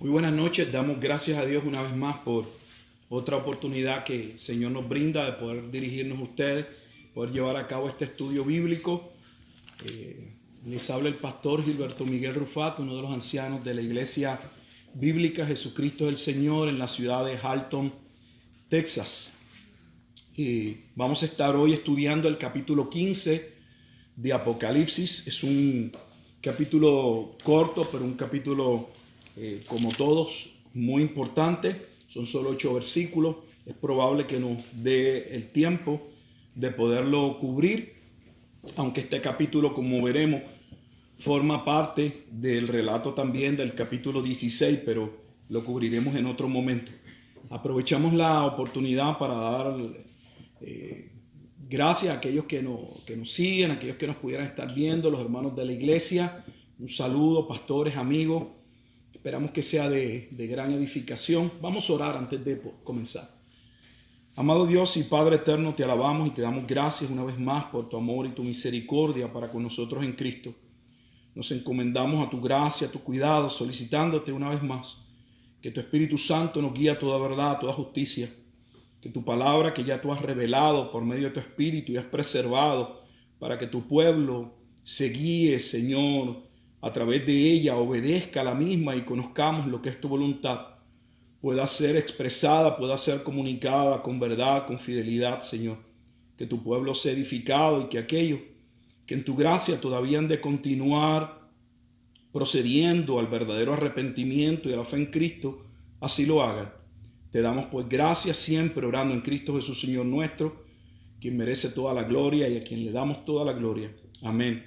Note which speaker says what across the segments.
Speaker 1: Muy buenas noches, damos gracias a Dios una vez más por otra oportunidad que el Señor nos brinda de poder dirigirnos a ustedes, poder llevar a cabo este estudio bíblico. Les habla el pastor Gilberto Miguel Rufat, uno de los ancianos de la Iglesia Bíblica Jesucristo es el Señor en la ciudad de Halton, Texas. Vamos a estar hoy estudiando el capítulo 15 de Apocalipsis. Es un capítulo corto, pero un capítulo como todos, muy importante. Son solo 8 versículos. Es probable que nos dé el tiempo de poderlo cubrir, aunque este capítulo, como veremos, forma parte del relato también del capítulo 16, pero lo cubriremos en otro momento. Aprovechamos la oportunidad para dar gracias a aquellos que nos siguen, a aquellos que nos pudieran estar viendo, los hermanos de la iglesia. Un saludo, pastores, amigos. Esperamos que sea de gran edificación. Vamos a orar antes de comenzar. Amado Dios y Padre eterno, te alabamos y te damos gracias una vez más por tu amor y tu misericordia para con nosotros en Cristo. Nos encomendamos a tu gracia, a tu cuidado, solicitándote una vez más que tu Espíritu Santo nos guíe a toda verdad, a toda justicia. Que tu palabra que ya tú has revelado por medio de tu Espíritu y has preservado para que tu pueblo se guíe, Señor, a través de ella, obedezca a la misma y conozcamos lo que es tu voluntad, pueda ser expresada, pueda ser comunicada con verdad, con fidelidad, Señor. Que tu pueblo sea edificado y que aquellos que en tu gracia todavía han de continuar procediendo al verdadero arrepentimiento y a la fe en Cristo, así lo hagan. Te damos pues gracias siempre orando en Cristo Jesús, Señor nuestro, quien merece toda la gloria y a quien le damos toda la gloria. Amén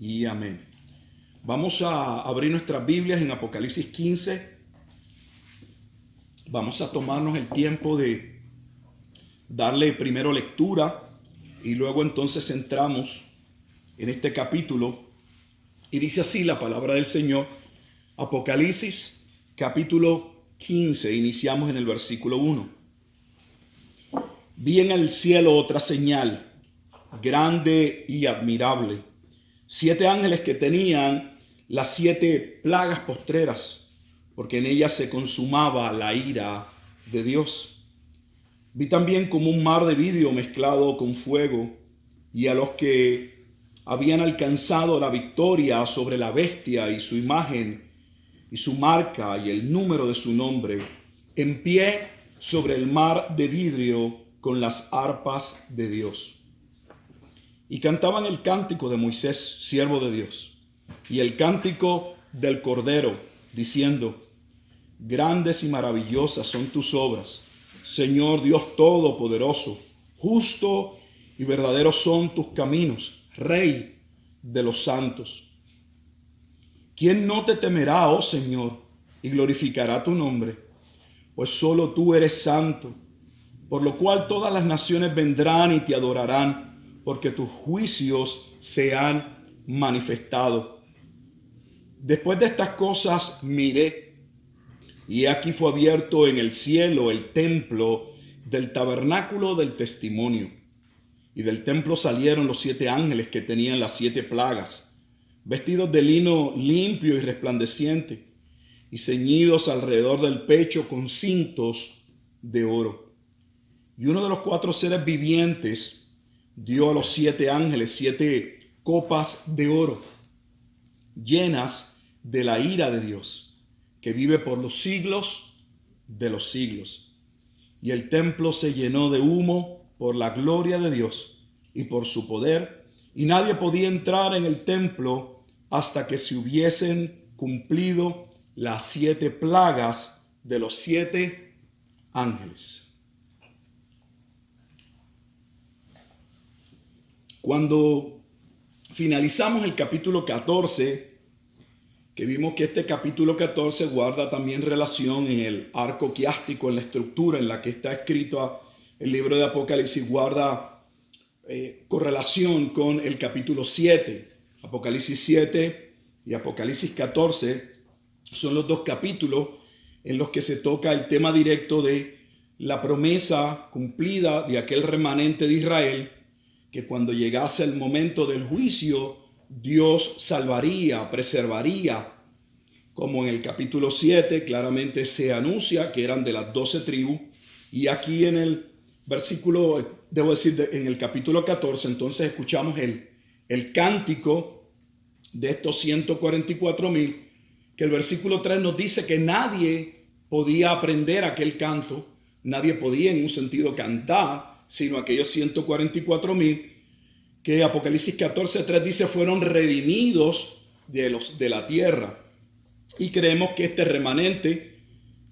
Speaker 1: y amén. Vamos a abrir nuestras Biblias en Apocalipsis 15. Vamos a tomarnos el tiempo de darle primero lectura y luego entonces entramos en este capítulo. Y dice así la palabra del Señor, Apocalipsis capítulo 15, iniciamos en el versículo 1. Vi en el cielo otra señal, grande y admirable, 7 ángeles que tenían las 7 plagas postreras, porque en ellas se consumaba la ira de Dios. Vi también como un mar de vidrio mezclado con fuego, y a los que habían alcanzado la victoria sobre la bestia y su imagen y su marca y el número de su nombre, en pie sobre el mar de vidrio con las arpas de Dios. Y cantaban el cántico de Moisés, siervo de Dios, y el cántico del Cordero, diciendo: grandes y maravillosas son tus obras, Señor Dios Todopoderoso. Justo y verdaderos son tus caminos, Rey de los santos. ¿Quién no te temerá, oh Señor, y glorificará tu nombre? Pues solo tú eres santo, por lo cual todas las naciones vendrán y te adorarán, porque tus juicios se han manifestado. Después de estas cosas miré, y aquí fue abierto en el cielo el templo del tabernáculo del testimonio. Y del templo salieron los 7 ángeles que tenían las 7 plagas, vestidos de lino limpio y resplandeciente, y ceñidos alrededor del pecho con cintos de oro. Y uno de los 4 seres vivientes dio a los 7 ángeles 7 copas de oro, llenas de la ira de Dios, que vive por los siglos de los siglos. Y el templo se llenó de humo por la gloria de Dios y por su poder, y nadie podía entrar en el templo hasta que se hubiesen cumplido las 7 plagas de los 7 ángeles. Cuando finalizamos el capítulo 14, que vimos que este capítulo 14 guarda también relación en el arco quiástico, en la estructura en la que está escrito el libro de Apocalipsis, guarda correlación con el capítulo 7. Apocalipsis 7 y Apocalipsis 14 son los 2 capítulos en los que se toca el tema directo de la promesa cumplida de aquel remanente de Israel, que cuando llegase el momento del juicio, Dios salvaría, preservaría como en el capítulo 7 claramente se anuncia que eran de las 12 tribus, y aquí en el versículo, debo decir, en el capítulo 14, entonces escuchamos el cántico de estos 144,000, que el versículo 3 nos dice que nadie podía aprender aquel canto, nadie podía en un sentido cantar, sino aquellos 144,000 que Apocalipsis 14:3 dice fueron redimidos de la tierra. Y creemos que este remanente,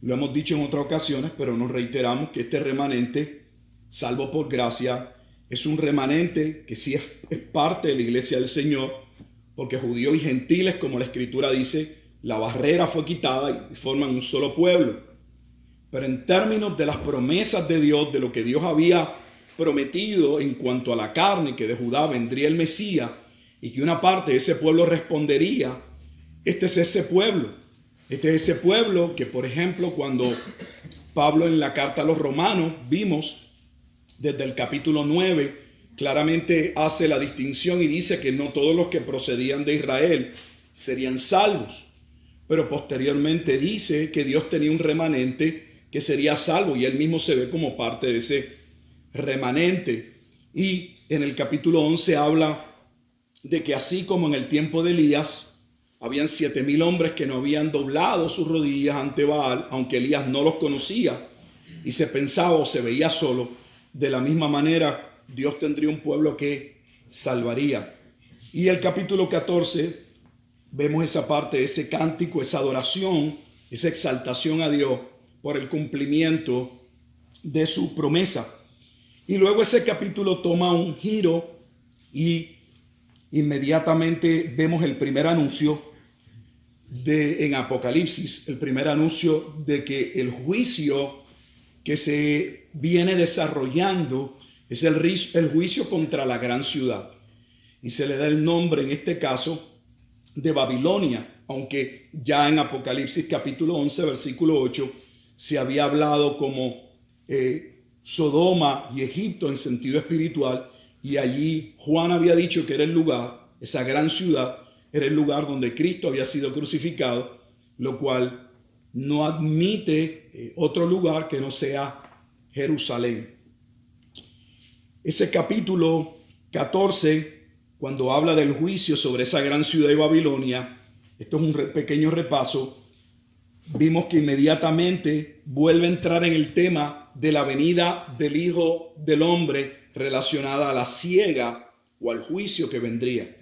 Speaker 1: lo hemos dicho en otras ocasiones, pero nos reiteramos que este remanente, salvo por gracia, es un remanente que sí es parte de la iglesia del Señor, porque judíos y gentiles, como la Escritura dice, la barrera fue quitada y forman un solo pueblo. Pero en términos de las promesas de Dios, de lo que Dios había prometido en cuanto a la carne, que de Judá vendría el Mesías y que una parte de ese pueblo respondería, este es ese pueblo. Este es ese pueblo que, por ejemplo, cuando Pablo en la carta a los Romanos vimos desde el capítulo 9, claramente hace la distinción y dice que no todos los que procedían de Israel serían salvos, pero posteriormente dice que Dios tenía un remanente que sería salvo y él mismo se ve como parte de ese remanente. Y en el capítulo 11 habla de que así como en el tiempo de Elías habían 7,000 hombres que no habían doblado sus rodillas ante Baal, aunque Elías no los conocía y se pensaba o se veía solo, de la misma manera Dios tendría un pueblo que salvaría. Y el capítulo 14 vemos esa parte, ese cántico, esa adoración, esa exaltación a Dios por el cumplimiento de su promesa. Y luego ese capítulo toma un giro y inmediatamente vemos el primer anuncio en Apocalipsis, el primer anuncio de que el juicio que se viene desarrollando es el juicio contra la gran ciudad. Y se le da el nombre en este caso de Babilonia, aunque ya en Apocalipsis capítulo 11, versículo 8, se había hablado como Sodoma y Egipto en sentido espiritual, y allí Juan había dicho que era el lugar, esa gran ciudad, era el lugar donde Cristo había sido crucificado, lo cual no admite otro lugar que no sea Jerusalén. Ese capítulo 14, cuando habla del juicio sobre esa gran ciudad de Babilonia, esto es un pequeño repaso, vimos que inmediatamente vuelve a entrar en el tema de la venida del Hijo del Hombre relacionada a la siega o al juicio que vendría.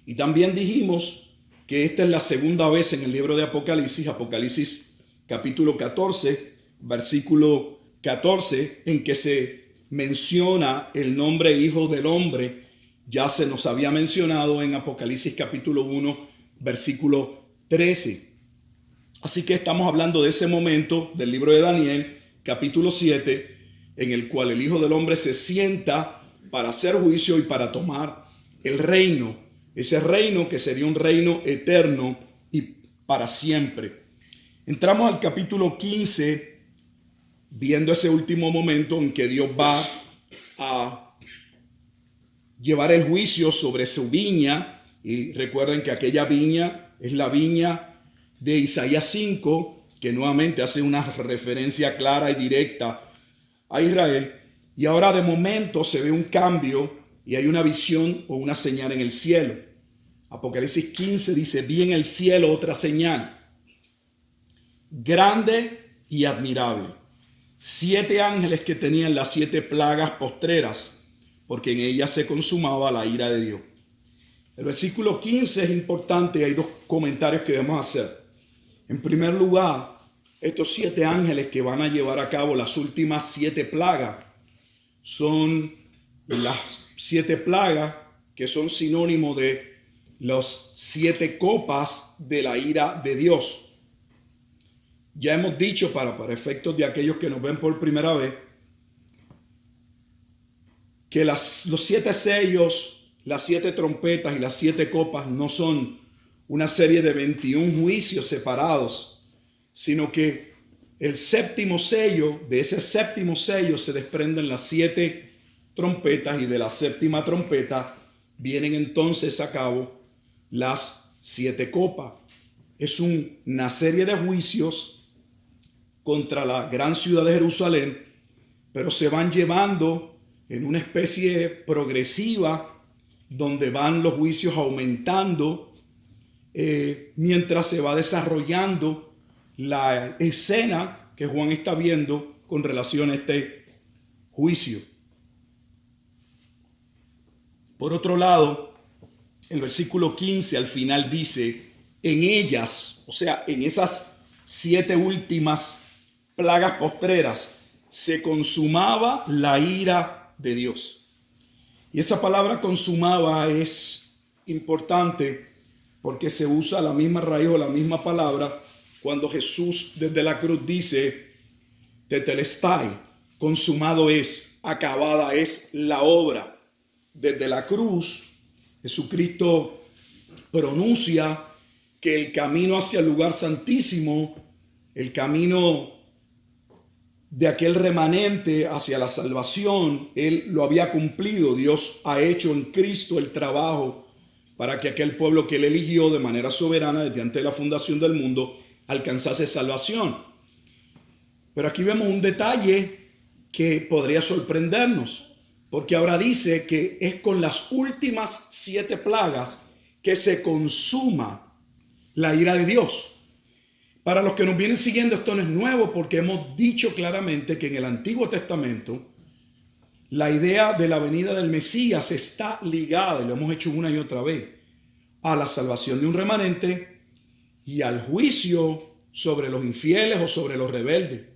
Speaker 1: Y también dijimos que esta es la segunda vez en el libro de Apocalipsis, Apocalipsis capítulo 14, versículo 14, en que se menciona el nombre Hijo del Hombre. Ya se nos había mencionado en Apocalipsis capítulo 1, versículo 13. Así que estamos hablando de ese momento del libro de Daniel, capítulo 7, en el cual el Hijo del Hombre se sienta para hacer juicio y para tomar el reino. Ese reino que sería un reino eterno y para siempre. Entramos al capítulo 15, viendo ese último momento en que Dios va a llevar el juicio sobre su viña. Y recuerden que aquella viña es la viña de Isaías 5, que nuevamente hace una referencia clara y directa a Israel. Y ahora de momento se ve un cambio y hay una visión o una señal en el cielo. Apocalipsis 15 dice: vi en el cielo otra señal, grande y admirable, 7 ángeles que tenían las 7 plagas postreras, porque en ellas se consumaba la ira de Dios. El versículo 15 es importante y hay 2 comentarios que debemos hacer. En primer lugar, estos 7 ángeles que van a llevar a cabo las últimas 7 plagas son las 7 plagas que son sinónimo de las 7 copas de la ira de Dios. Ya hemos dicho, para efectos de aquellos que nos ven por primera vez, que los 7 sellos, las 7 trompetas y las 7 copas no son una serie de 21 juicios separados, sino que el séptimo sello, de ese séptimo sello se desprenden las 7 trompetas, y de la séptima trompeta vienen entonces a cabo las 7 copas. es una serie de juicios contra la gran ciudad de Jerusalén, pero se van llevando en una especie progresiva donde van los juicios aumentando mientras se va desarrollando la escena que Juan está viendo con relación a este juicio. Por otro lado, el versículo 15 al final dice, en ellas, o sea, en esas 7 últimas plagas postreras, se consumaba la ira de Dios. Y esa palabra consumaba es importante porque se usa la misma raíz o la misma palabra cuando Jesús desde la cruz dice, tetelestai, consumado es, acabada es la obra. Desde la cruz, Jesucristo pronuncia que el camino hacia el lugar santísimo, el camino de aquel remanente hacia la salvación, Él lo había cumplido. Dios ha hecho en Cristo el trabajo para que aquel pueblo que Él eligió de manera soberana desde antes de la fundación del mundo alcanzase salvación. Pero aquí vemos un detalle que podría sorprendernos, porque ahora dice que es con las últimas 7 plagas que se consuma la ira de Dios. Para los que nos vienen siguiendo, esto no es nuevo porque hemos dicho claramente que en el Antiguo Testamento la idea de la venida del Mesías está ligada, y lo hemos hecho una y otra vez, a la salvación de un remanente y al juicio sobre los infieles o sobre los rebeldes.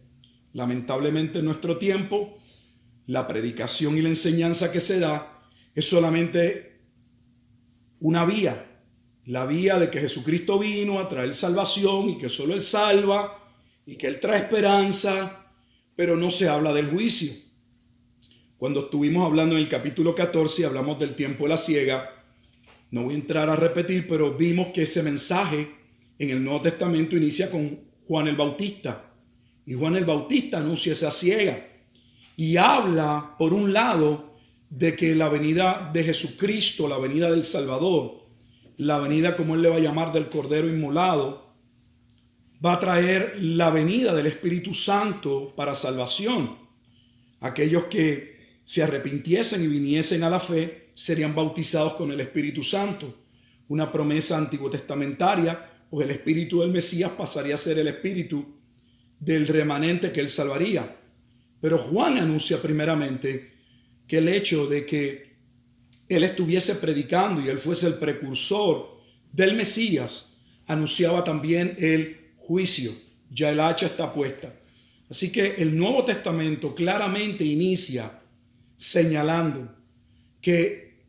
Speaker 1: Lamentablemente en nuestro tiempo, la predicación y la enseñanza que se da es solamente una vía. La vía de que Jesucristo vino a traer salvación y que solo Él salva y que Él trae esperanza, pero no se habla del juicio. Cuando estuvimos hablando en el capítulo 14, hablamos del tiempo de la siega. No voy a entrar a repetir, pero vimos que ese mensaje en el Nuevo Testamento inicia con Juan el Bautista. Y Juan el Bautista anuncia esa siega y habla, por un lado, de que la venida de Jesucristo, la venida del Salvador, la venida, como Él le va a llamar, del Cordero Inmolado, va a traer la venida del Espíritu Santo para salvación. Aquellos que se arrepintiesen y viniesen a la fe serían bautizados con el Espíritu Santo, una promesa antiguo testamentaria, pues el Espíritu del Mesías pasaría a ser el Espíritu del remanente que Él salvaría. Pero Juan anuncia primeramente que el hecho de que Él estuviese predicando y Él fuese el precursor del Mesías, anunciaba también el juicio. Ya el hacha está puesta. Así que el Nuevo Testamento claramente inicia señalando que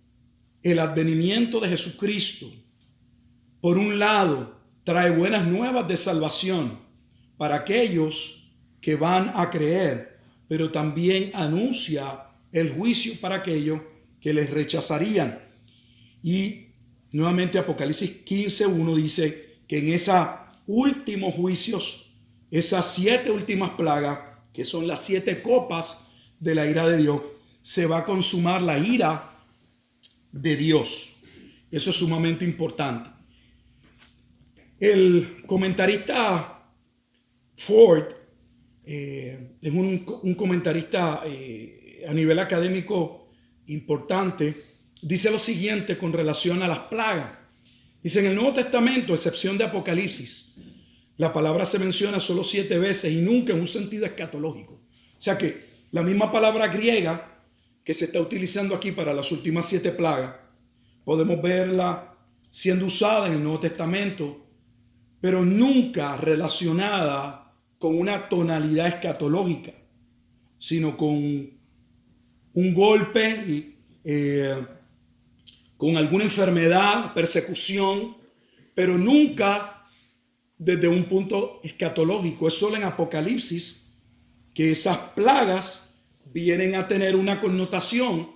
Speaker 1: el advenimiento de Jesucristo, por un lado, trae buenas nuevas de salvación para aquellos que van a creer, pero también anuncia el juicio para aquellos que les rechazarían. Y nuevamente Apocalipsis 15:1 dice que en esos últimos juicios, esas 7 últimas plagas, que son las 7 copas de la ira de Dios, se va a consumar la ira de Dios. Eso es sumamente importante. El comentarista Ford es un comentarista a nivel académico importante. Dice lo siguiente con relación a las plagas. Dice: en el Nuevo Testamento, a excepción de Apocalipsis, la palabra se menciona solo 7 veces y nunca en un sentido escatológico. O sea que la misma palabra griega que se está utilizando aquí para las últimas 7 plagas, podemos verla siendo usada en el Nuevo Testamento, pero nunca relacionada con una tonalidad escatológica, sino con un golpe, con alguna enfermedad, persecución, pero nunca desde un punto escatológico. Es solo en Apocalipsis que esas plagas vienen a tener una connotación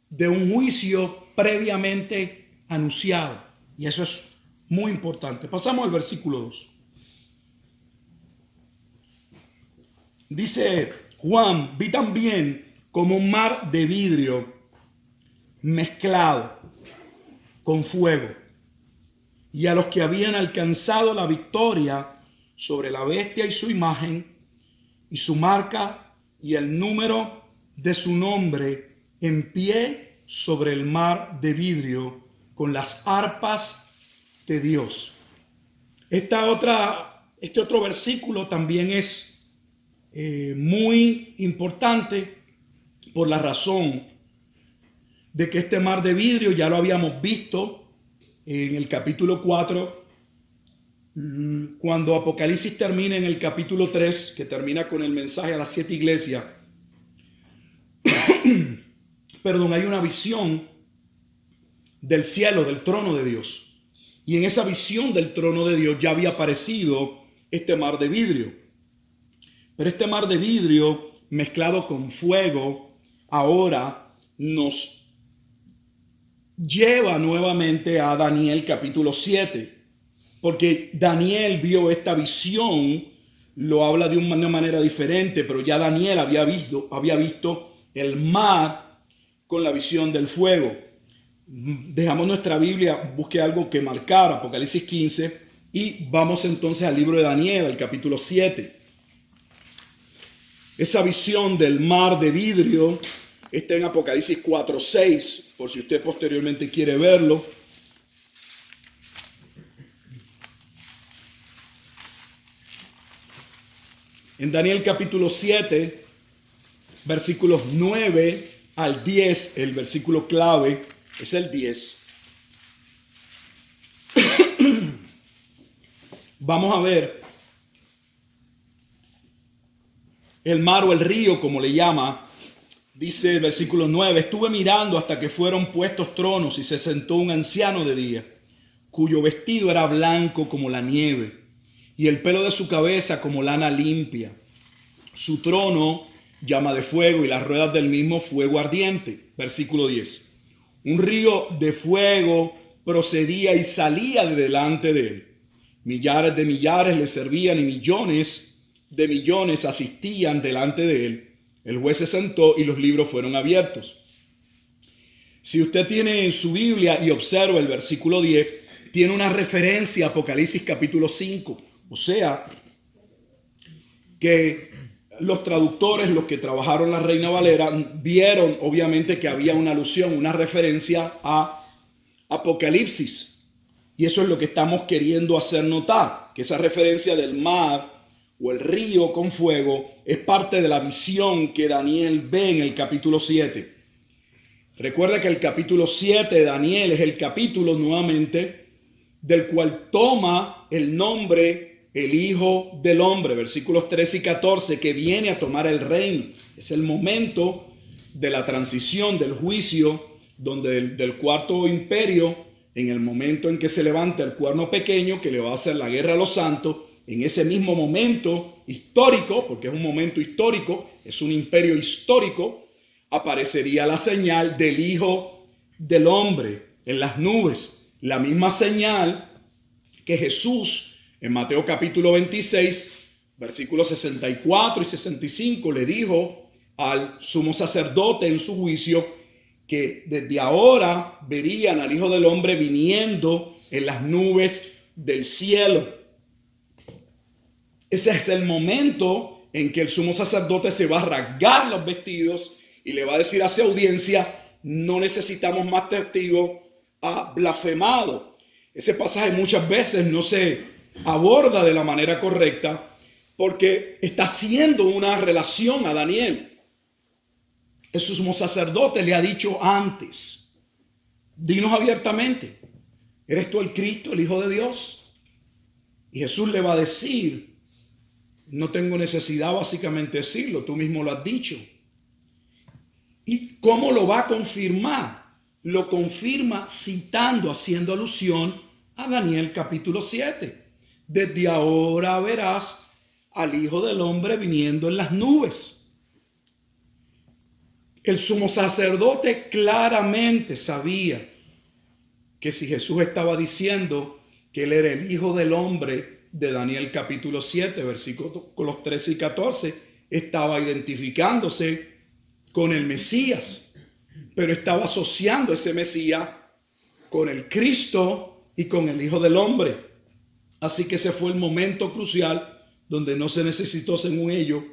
Speaker 1: de un juicio previamente anunciado. Y eso es muy importante. Pasamos al versículo 2. Dice Juan: vi también como un mar de vidrio mezclado con fuego, y a los que habían alcanzado la victoria sobre la bestia y su imagen y su marca y el número de su nombre, en pie sobre el mar de vidrio con las arpas de Dios. Este otro versículo también es muy importante por la razón de que este mar de vidrio ya lo habíamos visto en el capítulo 4, cuando Apocalipsis termina en el capítulo 3, que termina con el mensaje a las 7 iglesias. Perdón, hay una visión del cielo, del trono de Dios. Y en esa visión del trono de Dios ya había aparecido este mar de vidrio. Pero este mar de vidrio mezclado con fuego ahora nos lleva nuevamente a Daniel capítulo 7. Porque Daniel vio esta visión, lo habla de una manera diferente, pero ya Daniel había visto el mar con la visión del fuego. Dejamos nuestra Biblia, busque algo que marcar, Apocalipsis 15, y vamos entonces al libro de Daniel, al capítulo 7. Esa visión del mar de vidrio está en Apocalipsis 4:6, por si usted posteriormente quiere verlo. En Daniel capítulo 7, versículos 9 al 10, el versículo clave es el 10. Vamos a ver el mar o el río, como le llama. Dice el versículo 9: estuve mirando hasta que fueron puestos tronos y se sentó un anciano de día, cuyo vestido era blanco como la nieve y el pelo de su cabeza como lana limpia. Su trono llama de fuego y las ruedas del mismo fuego ardiente. Versículo 10. Un río de fuego procedía y salía de delante de él. Millares de millares le servían y millones de millones asistían delante de él. El juez se sentó y los libros fueron abiertos. Si usted tiene en su Biblia y observa el versículo 10, tiene una referencia a Apocalipsis capítulo 5. O sea, que los traductores, los que trabajaron la Reina Valera, vieron obviamente que había una alusión, una referencia a Apocalipsis. Y eso es lo que estamos queriendo hacer notar, que esa referencia del mar o el río con fuego es parte de la visión que Daniel ve en el capítulo 7. Recuerda que el capítulo 7 de Daniel es el capítulo nuevamente del cual toma el nombre el Hijo del Hombre, versículos 13 y 14, que viene a tomar el reino. Es el momento de la transición, del juicio, donde del cuarto imperio, en el momento en que se levanta el cuerno pequeño, que le va a hacer la guerra a los santos, en ese mismo momento histórico, porque es un momento histórico, es un imperio histórico, aparecería la señal del Hijo del Hombre en las nubes. La misma señal que Jesús en Mateo capítulo 26, versículos 64 y 65, le dijo al sumo sacerdote en su juicio que desde ahora verían al Hijo del Hombre viniendo en las nubes del cielo. Ese es el momento en que el sumo sacerdote se va a rasgar los vestidos y le va a decir a su audiencia: no necesitamos más testigos, ha blasfemado. Ese pasaje muchas veces no se aborda de la manera correcta porque está haciendo una relación a Daniel. El sumo sacerdote le ha dicho antes: dinos abiertamente, ¿eres tú el Cristo, el Hijo de Dios? Y Jesús le va a decir: no tengo necesidad básicamente de decirlo, tú mismo lo has dicho. ¿Y cómo lo va a confirmar? Lo confirma citando, haciendo alusión a Daniel capítulo 7. Desde ahora verás al Hijo del Hombre viniendo en las nubes. El sumo sacerdote claramente sabía que si Jesús estaba diciendo que él era el Hijo del Hombre de Daniel capítulo 7, versículos 13 y 14, estaba identificándose con el Mesías, pero estaba asociando ese Mesías con el Cristo y con el Hijo del Hombre. Así que ese fue el momento crucial donde no se necesitó, según ellos,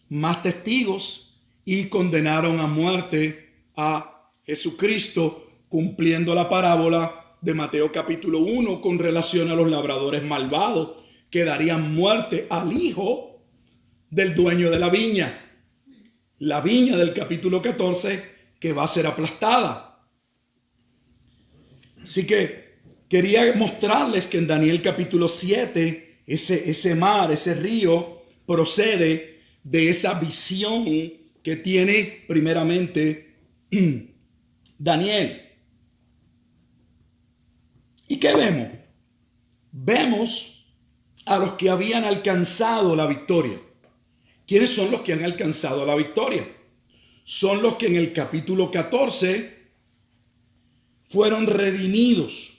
Speaker 1: más testigos y condenaron a muerte a Jesucristo, cumpliendo la parábola de Mateo capítulo 1 con relación a los labradores malvados que darían muerte al hijo del dueño de la viña. La viña del capítulo 14 que va a ser aplastada. Así que quería mostrarles que en Daniel capítulo 7, ese mar, ese río, procede de esa visión que tiene primeramente Daniel. ¿Y qué vemos? Vemos a los que habían alcanzado la victoria. ¿Quiénes son los que han alcanzado la victoria? Son los que en el capítulo 14 fueron redimidos.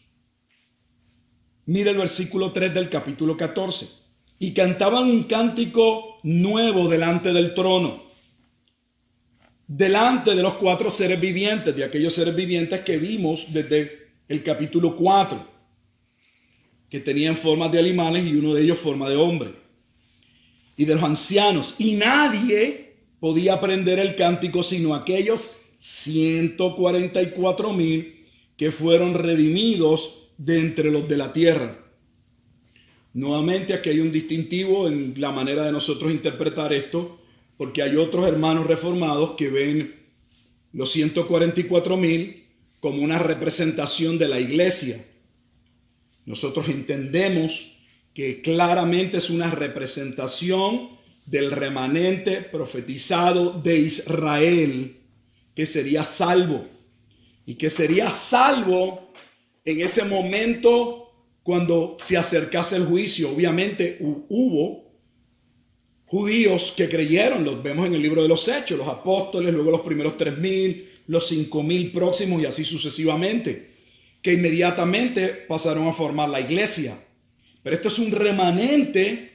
Speaker 1: Mira el versículo 3 del capítulo 14. Y cantaban un cántico nuevo delante del trono, delante de los 4 seres vivientes, de aquellos seres vivientes que vimos desde el capítulo 4, que tenían formas de animales y uno de ellos forma de hombre, y de los ancianos. Y nadie podía aprender el cántico sino aquellos 144,000 que fueron redimidos de entre los de la tierra. Nuevamente aquí hay un distintivo en la manera de nosotros interpretar esto, porque hay otros hermanos reformados que ven los 144,000 como una representación de la iglesia. Nosotros entendemos que claramente es una representación del remanente profetizado de Israel, que sería salvo, y que sería salvo en ese momento cuando se acercase el juicio. Obviamente hubo judíos que creyeron, los vemos en el libro de los Hechos, los apóstoles, luego los primeros 3,000, los 5,000 próximos y así sucesivamente, que inmediatamente pasaron a formar la iglesia. Pero esto es un remanente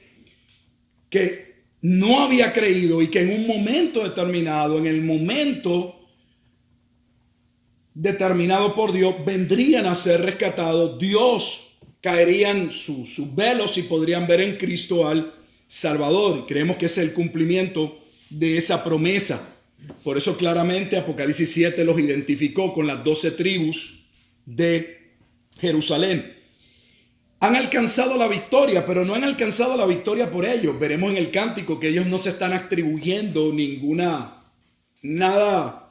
Speaker 1: que no había creído y que en un momento determinado, en el momento determinado por Dios, vendrían a ser rescatados. Dios caerían sus velos y podrían ver en Cristo al Salvador. Creemos que es el cumplimiento de esa promesa. Por eso claramente Apocalipsis 7 los identificó con las 12 tribus de Jerusalén. Han alcanzado la victoria, pero no han alcanzado la victoria por ellos. Veremos en el cántico que ellos no se están atribuyendo nada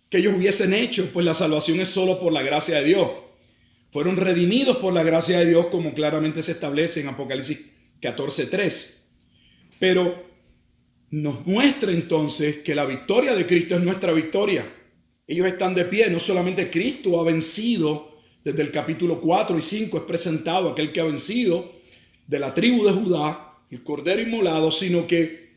Speaker 1: que ellos hubiesen hecho, pues la salvación es solo por la gracia de Dios. Fueron redimidos por la gracia de Dios, como claramente se establece en Apocalipsis 14:3. Pero nos muestra entonces que la victoria de Cristo es nuestra victoria. Ellos están de pie. No solamente Cristo ha vencido, desde el capítulo 4 y 5 es presentado aquel que ha vencido de la tribu de Judá, el Cordero inmolado, sino que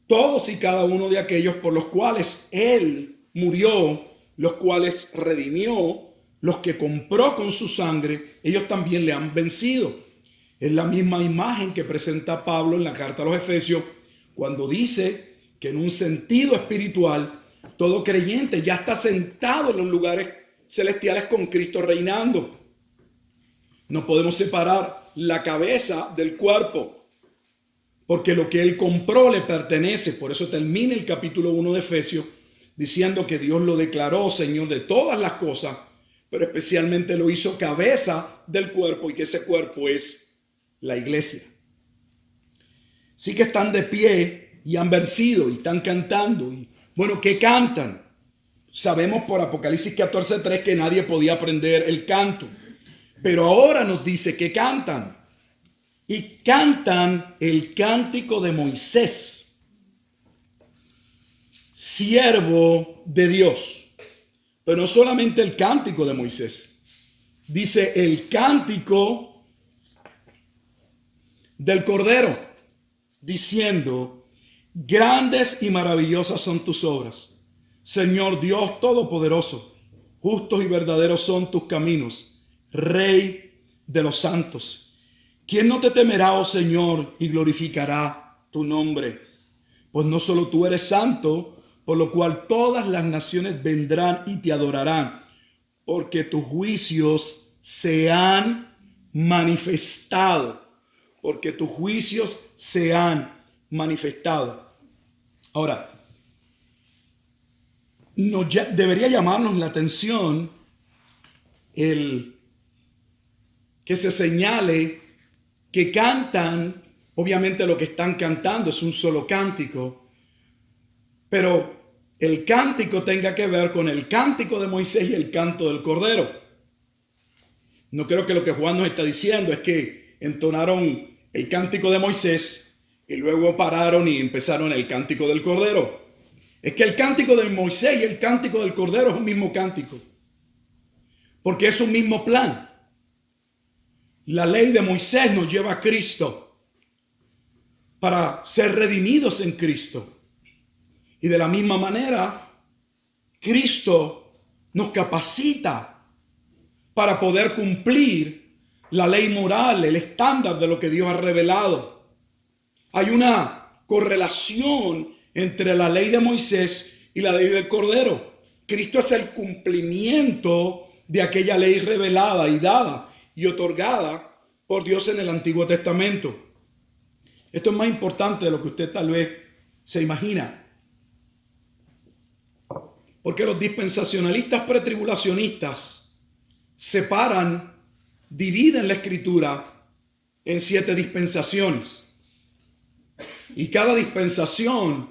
Speaker 1: todos y cada uno de aquellos por los cuales Él murió, los cuales redimió, los que compró con su sangre, ellos también le han vencido. Es la misma imagen que presenta Pablo en la carta a los Efesios, cuando dice que en un sentido espiritual, todo creyente ya está sentado en los lugares celestiales con Cristo reinando. No podemos separar la cabeza del cuerpo, porque lo que Él compró le pertenece. Por eso termina el capítulo 1 de Efesios diciendo que Dios lo declaró Señor de todas las cosas, pero especialmente lo hizo cabeza del cuerpo, y que ese cuerpo es la iglesia. Sí que están de pie y han vencido y están cantando. Y bueno, ¿qué cantan? Sabemos por Apocalipsis 14:3 que nadie podía aprender el canto, pero ahora nos dice que cantan, y cantan el cántico de Moisés, siervo de Dios. Pero no solamente el cántico de Moisés, dice el cántico del Cordero, diciendo: grandes y maravillosas son tus obras, Señor Dios Todopoderoso. Justos y verdaderos son tus caminos, Rey de los santos. ¿Quién no te temerá, oh Señor, y glorificará tu nombre? Pues no solo tú eres santo, por lo cual todas las naciones vendrán y te adorarán, porque tus juicios se han manifestado. Porque tus juicios se han manifestado. Ahora, debería llamarnos la atención el que se señale que cantan, obviamente lo que están cantando es un solo cántico, pero el cántico tenga que ver con el cántico de Moisés y el canto del Cordero. No creo que lo que Juan nos está diciendo es que entonaron el cántico de Moisés y luego pararon y empezaron el cántico del Cordero. Es que el cántico de Moisés y el cántico del Cordero es un mismo cántico, porque es un mismo plan. La ley de Moisés nos lleva a Cristo para ser redimidos en Cristo. Y de la misma manera, Cristo nos capacita para poder cumplir la ley moral, el estándar de lo que Dios ha revelado. Hay una correlación entre la ley de Moisés y la ley del Cordero. Cristo es el cumplimiento de aquella ley revelada y dada y otorgada por Dios en el Antiguo Testamento. Esto es más importante de lo que usted tal vez se imagina. Porque los dispensacionalistas pretribulacionistas dividen la Escritura en 7 dispensaciones. Y cada dispensación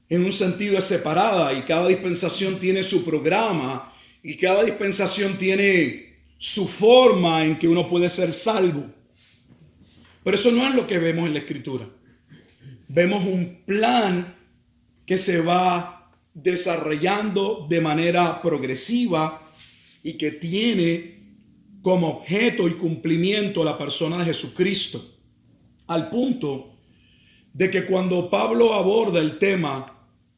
Speaker 1: en un sentido es separada, y cada dispensación tiene su programa, y cada dispensación tiene su forma en que uno puede ser salvo. Pero eso no es lo que vemos en la Escritura. Vemos un plan que se va desarrollando de manera progresiva y que tiene como objeto y cumplimiento la persona de Jesucristo, al punto de que cuando Pablo aborda el tema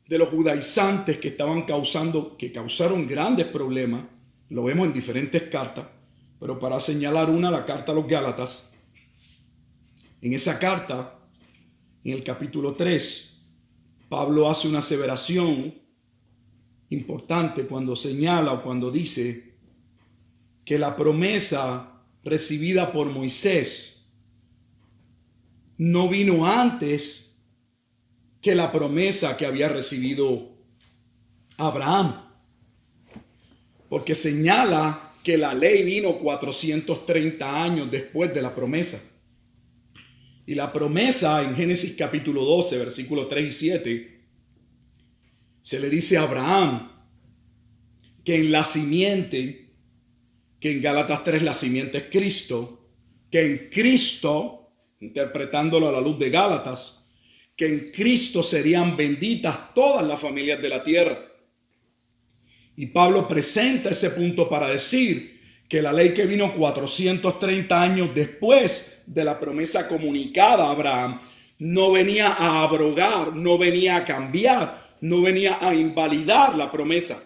Speaker 1: de los judaizantes que causaron grandes problemas, lo vemos en diferentes cartas, pero para señalar una, la carta a los Gálatas. En esa carta, en el capítulo 3, Pablo hace una aseveración importante cuando señala o cuando dice que la promesa recibida por Moisés no vino antes que la promesa que había recibido Abraham, porque señala que la ley vino 430 años después de la promesa. Y la promesa en Génesis capítulo 12, versículos 3 y 7, se le dice a Abraham que en la simiente, que en Gálatas 3 la simiente es Cristo, que en Cristo, interpretándolo a la luz de Gálatas, que en Cristo serían benditas todas las familias de la tierra. Y Pablo presenta ese punto para decir que la ley que vino 430 años después de la promesa comunicada a Abraham no venía a abrogar, no venía a cambiar, no venía a invalidar la promesa.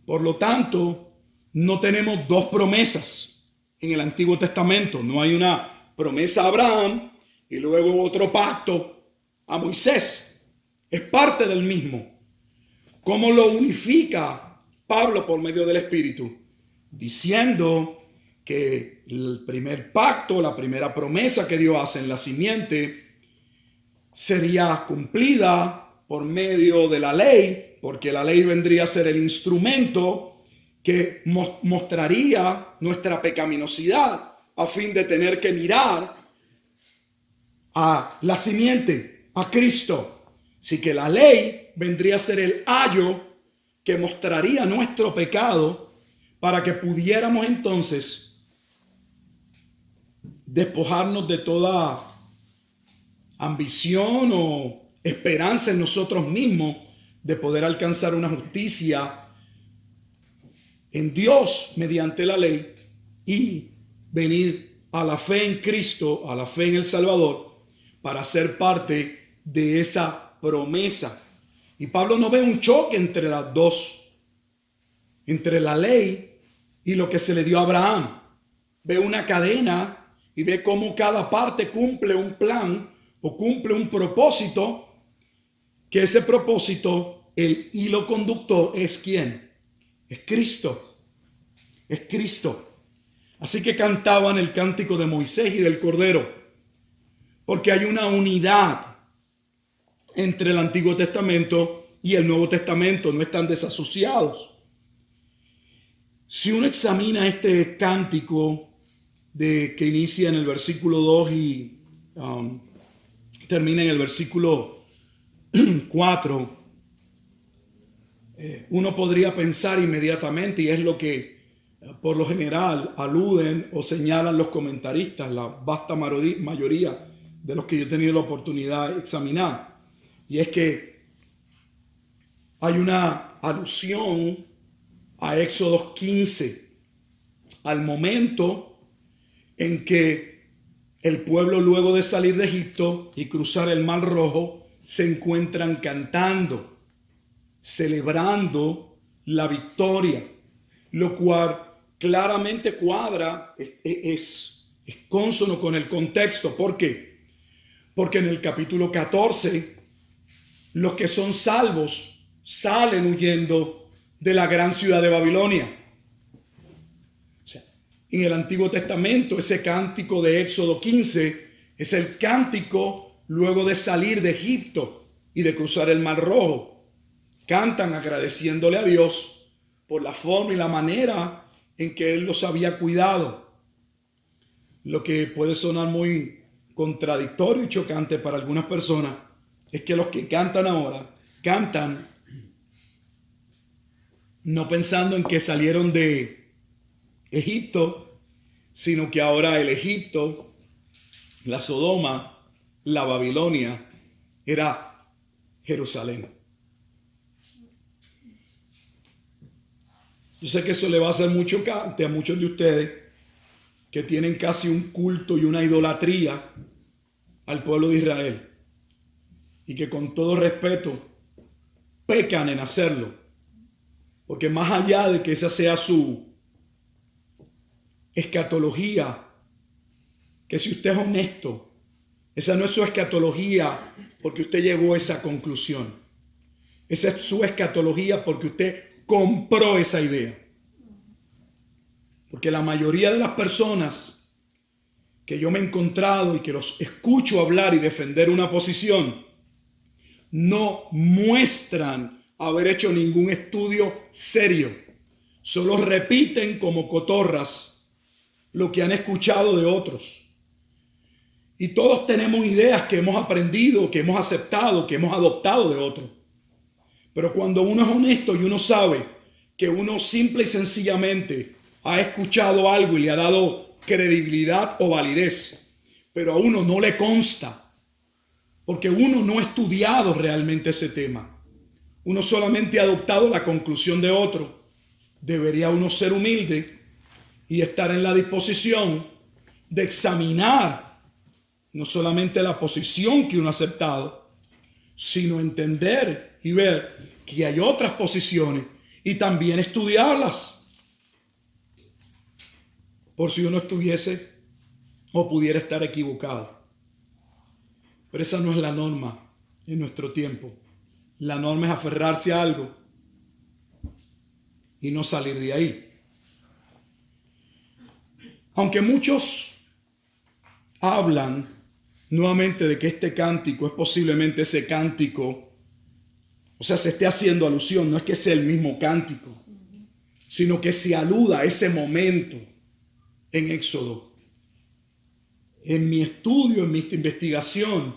Speaker 1: Por lo tanto, no tenemos 2 promesas en el Antiguo Testamento. No hay una promesa a Abraham y luego otro pacto a Moisés. Es parte del mismo. ¿Cómo lo unifica Pablo por medio del Espíritu? Diciendo que el primer pacto, la primera promesa que Dios hace en la simiente, sería cumplida por medio de la ley, porque la ley vendría a ser el instrumento que mostraría nuestra pecaminosidad a fin de tener que mirar a la simiente, a Cristo. Así que la ley vendría a ser el ayo que mostraría nuestro pecado para que pudiéramos entonces despojarnos de toda ambición o esperanza en nosotros mismos de poder alcanzar una justicia en Dios mediante la ley y venir a la fe en Cristo, a la fe en el Salvador, para ser parte de esa promesa. Y Pablo no ve un choque entre las dos, entre la ley y lo que se le dio a Abraham. Ve una cadena y ve cómo cada parte cumple un plan o cumple un propósito, que ese propósito, el hilo conductor es ¿quién? Es Cristo. es Cristo. Así que cantaban el cántico de Moisés y del Cordero, porque hay una unidad entre el Antiguo Testamento y el Nuevo Testamento, no están desasociados. Si uno examina este cántico que inicia en el versículo 2 y termina en el versículo 4, uno podría pensar inmediatamente, y es lo que por lo general aluden o señalan los comentaristas, la vasta mayoría de los que yo he tenido la oportunidad de examinar, y es que hay una alusión a Éxodo 15, al momento en que el pueblo, luego de salir de Egipto y cruzar el Mar Rojo, se encuentran cantando, celebrando la victoria, lo cual claramente cuadra, es cónsono con el contexto. ¿Por qué? Porque en el capítulo 14, los que son salvos salen huyendo de la gran ciudad de Babilonia. O sea, en el Antiguo Testamento, ese cántico de Éxodo 15 es el cántico luego de salir de Egipto y de cruzar el Mar Rojo. Cantan agradeciéndole a Dios por la forma y la manera en que Él los había cuidado. Lo que puede sonar muy contradictorio y chocante para algunas personas es que los que cantan ahora, cantan no pensando en que salieron de Egipto, sino que ahora el Egipto, la Sodoma, la Babilonia, era Jerusalén. Yo sé que eso le va a hacer mucho chocante a muchos de ustedes que tienen casi un culto y una idolatría al pueblo de Israel y que con todo respeto pecan en hacerlo, porque más allá de que esa sea su escatología, que si usted es honesto, esa no es su escatología porque usted llegó a esa conclusión. Esa es su escatología porque usted compró esa idea. Porque la mayoría de las personas que yo me he encontrado y que los escucho hablar y defender una posición, no muestran haber hecho ningún estudio serio. Solo repiten como cotorras lo que han escuchado de otros. Y todos tenemos ideas que hemos aprendido, que hemos aceptado, que hemos adoptado de otros. Pero cuando uno es honesto y uno sabe que uno simple y sencillamente ha escuchado algo y le ha dado credibilidad o validez, pero a uno no le consta, porque uno no ha estudiado realmente ese tema, uno solamente ha adoptado la conclusión de otro, debería uno ser humilde y estar en la disposición de examinar no solamente la posición que uno ha aceptado, sino entender y ver que hay otras posiciones y también estudiarlas, por si uno estuviese o pudiera estar equivocado. Pero esa no es la norma en nuestro tiempo. La norma es aferrarse a algo y no salir de ahí. Aunque muchos hablan nuevamente de que este cántico es posiblemente ese cántico, o sea, se esté haciendo alusión, no es que sea el mismo cántico, sino que se aluda a ese momento en Éxodo. En mi estudio, en mi investigación,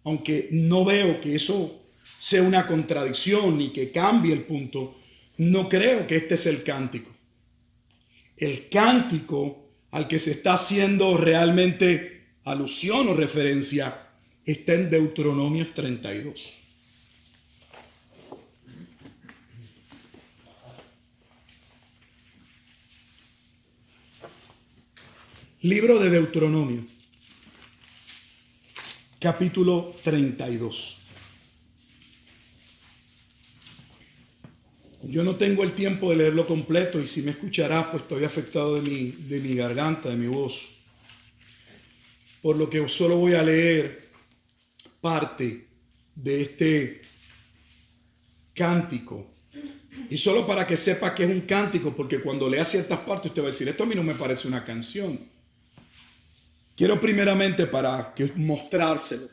Speaker 1: aunque no veo que eso sea una contradicción ni que cambie el punto, no creo que este es el cántico. El cántico al que se está haciendo realmente alusión o referencia está en Deuteronomio 32. Libro de Deuteronomio, capítulo 32. Yo no tengo el tiempo de leerlo completo y si me escucharás, pues estoy afectado de mi garganta, de mi voz. Por lo que solo voy a leer parte de este cántico Y solo para que sepa que es un cántico, porque cuando lea ciertas partes usted va a decir, esto a mí no me parece una canción. Quiero primeramente para que mostrárselo.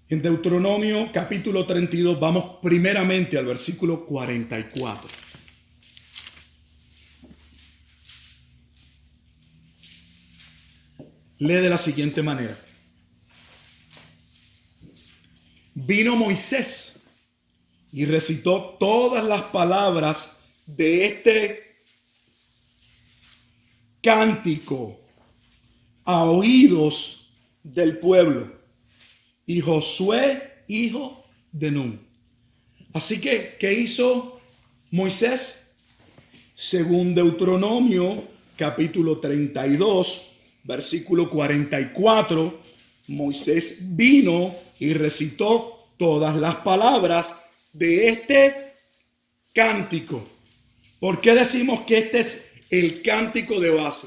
Speaker 1: En Deuteronomio capítulo 32 vamos primeramente al versículo 44. Lee de la siguiente manera. Vino Moisés y recitó todas las palabras de este cántico a oídos del pueblo. Y Josué, hijo de Nun. Así que, ¿qué hizo Moisés? Según Deuteronomio capítulo 32, versículo 44, Moisés vino y recitó todas las palabras de este cántico. ¿Por qué decimos que este es el cántico de base?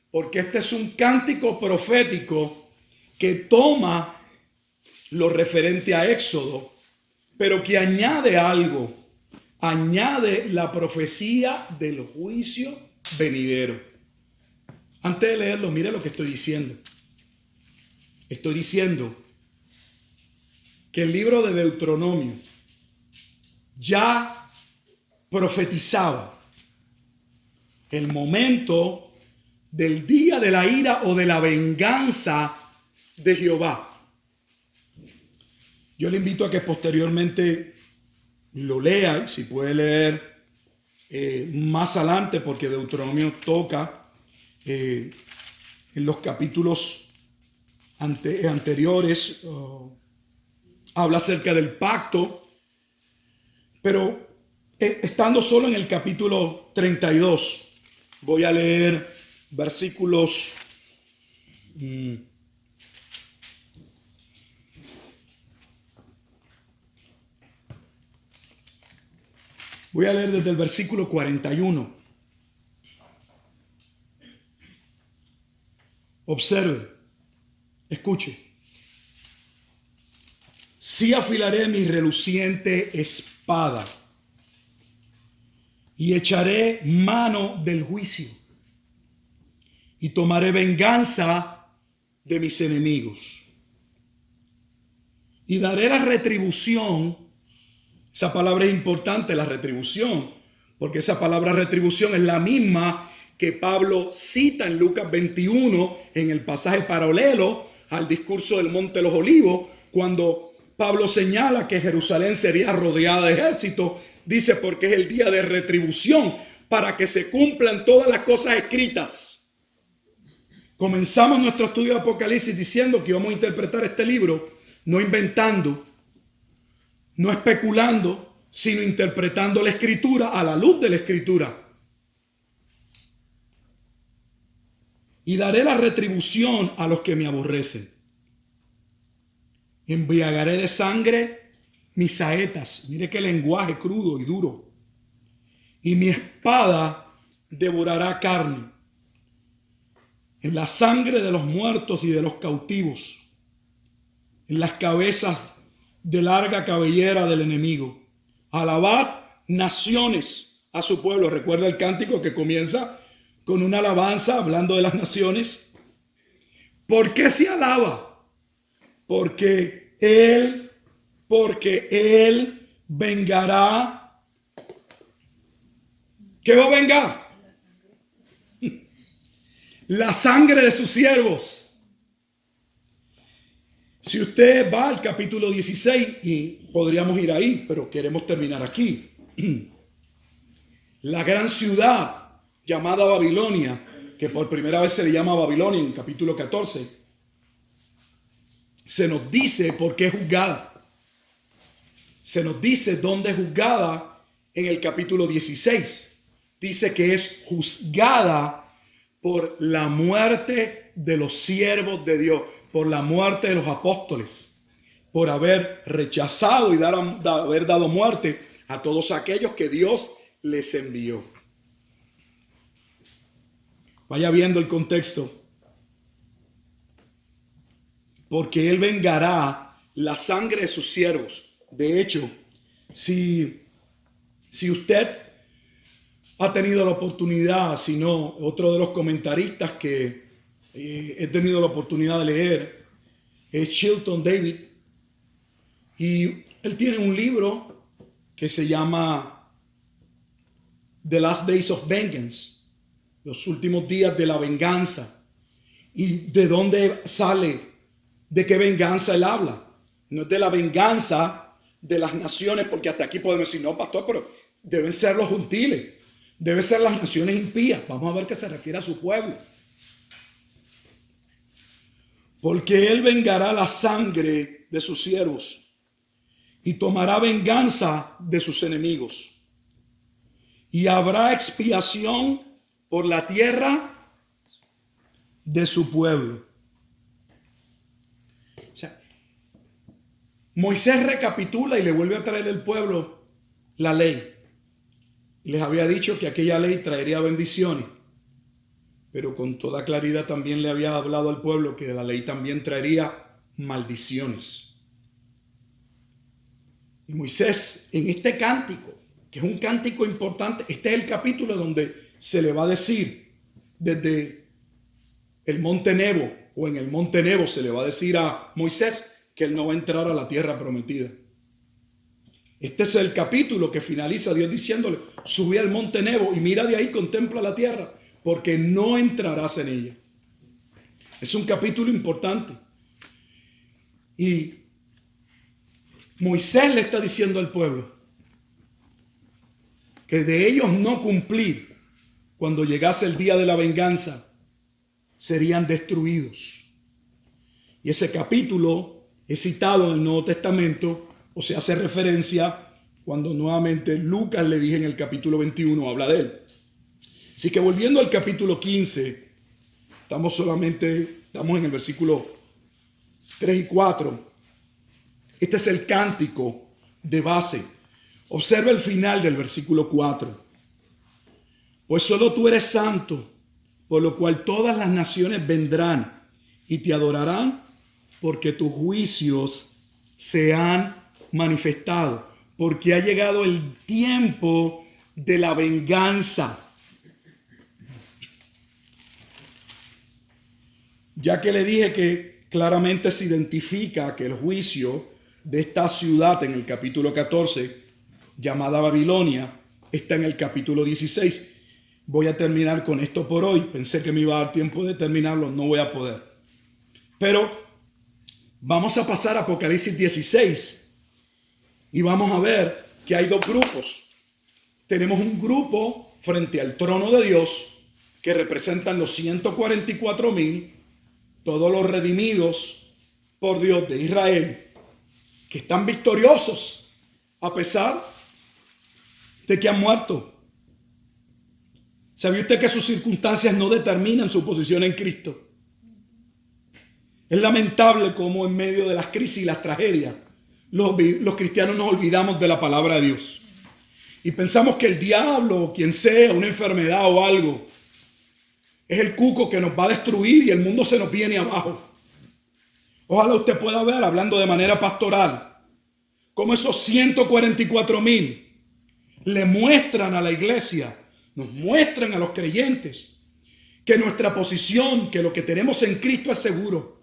Speaker 1: Porque este es un cántico profético que toma lo referente a Éxodo, pero que añade algo, añade la profecía del juicio venidero. Antes de leerlo, mire lo que estoy diciendo. Estoy diciendo que el libro de Deuteronomio ya profetizaba el momento del día de la ira o de la venganza de Jehová. Yo le invito a que posteriormente lo lea, si puede leer más adelante, porque Deuteronomio toca en los capítulos anteriores, habla acerca del pacto, pero estando solo en el capítulo 32, voy a leer versículos... Voy a leer desde el versículo 41. Observe, escuche. Sí afilaré mi reluciente espada y echaré mano del juicio y tomaré venganza de mis enemigos y daré la retribución. Esa palabra es importante, la retribución, porque esa palabra retribución es la misma que Pablo cita en Lucas 21 en el pasaje paralelo al discurso del Monte de los Olivos, cuando Pablo señala que Jerusalén sería rodeada de ejército. Dice, porque es el día de retribución para que se cumplan todas las cosas escritas. Comenzamos nuestro estudio de Apocalipsis diciendo que vamos a interpretar este libro no inventando, no especulando, sino interpretando la Escritura a la luz de la Escritura. Y daré la retribución a los que me aborrecen. Embriagaré de sangre mis saetas. Mire qué lenguaje crudo y duro. Y mi espada devorará carne. En la sangre de los muertos y de los cautivos. En las cabezas de larga cabellera del enemigo. Alabad naciones a su pueblo. Recuerda el cántico que comienza con una alabanza hablando de las naciones. ¿Por qué se alaba? Porque Él vengará. ¿Qué va a vengar? La sangre de sus siervos. Si usted va al capítulo 16, y podríamos ir ahí, pero queremos terminar aquí. La gran ciudad llamada Babilonia, que por primera vez se le llama Babilonia en el capítulo 14, se nos dice por qué es juzgada. Se nos dice dónde es juzgada en el capítulo 16. Dice que es juzgada por la muerte de los siervos de Dios, por la muerte de los apóstoles, por haber rechazado y haber dado muerte a todos aquellos que Dios les envió. Vaya viendo el contexto. Porque Él vengará la sangre de sus siervos. De hecho, si Si usted ha tenido la oportunidad, si no, otro de los comentaristas que he tenido la oportunidad de leer es Chilton David, y él tiene un libro que se llama The Last Days of Vengeance, los últimos días de la venganza. ¿Y de dónde sale? ¿De qué venganza él habla? No es de la venganza de las naciones, porque hasta aquí podemos decir, no, pastor, pero deben ser los gentiles, deben ser las naciones impías. Vamos a ver qué se refiere a su pueblo. Porque él vengará la sangre de sus siervos y tomará venganza de sus enemigos. Y habrá expiación por la tierra de su pueblo. O sea, Moisés recapitula y le vuelve a traer al pueblo la ley. Les había dicho que aquella ley traería bendiciones, pero con toda claridad también le había hablado al pueblo que la ley también traería maldiciones. Y Moisés, en este cántico, que es un cántico importante, este es el capítulo donde se le va a decir desde el monte Nebo, o en el monte Nebo se le va a decir a Moisés que él no va a entrar a la tierra prometida. Este es el capítulo que finaliza Dios diciéndole, subí al monte Nebo y mira de ahí, contempla la tierra, porque no entrarás en ella. Es un capítulo importante. Y Moisés le está diciendo al pueblo que de ellos no cumplir, cuando llegase el día de la venganza, serían destruidos. Y ese capítulo es citado en el Nuevo Testamento, o se hace referencia cuando nuevamente Lucas, le dije en el capítulo 21, habla de él. Así que volviendo al capítulo 15, estamos en el versículo 3 y 4. Este es el cántico de base. Observa el final del versículo 4. Pues solo tú eres santo, por lo cual todas las naciones vendrán y te adorarán, porque tus juicios se han manifestado, porque ha llegado el tiempo de la venganza. Ya que le dije que claramente se identifica que el juicio de esta ciudad en el capítulo 14, llamada Babilonia, está en el capítulo 16. Voy a terminar con esto por hoy. Pensé que me iba a dar tiempo de terminarlo, no voy a poder. Pero vamos a pasar a Apocalipsis 16 y vamos a ver que hay dos grupos. Tenemos un grupo frente al trono de Dios que representan los 144,000, todos los redimidos por Dios de Israel, que están victoriosos a pesar de que han muerto. ¿Sabía usted que sus circunstancias no determinan su posición en Cristo? Es lamentable cómo en medio de las crisis y las tragedias los cristianos nos olvidamos de la palabra de Dios y pensamos que el diablo o quien sea, una enfermedad o algo, es el cuco que nos va a destruir y el mundo se nos viene abajo. Ojalá usted pueda ver, hablando de manera pastoral, cómo esos 144,000 le muestran a la iglesia, nos muestran a los creyentes que nuestra posición, que lo que tenemos en Cristo es seguro.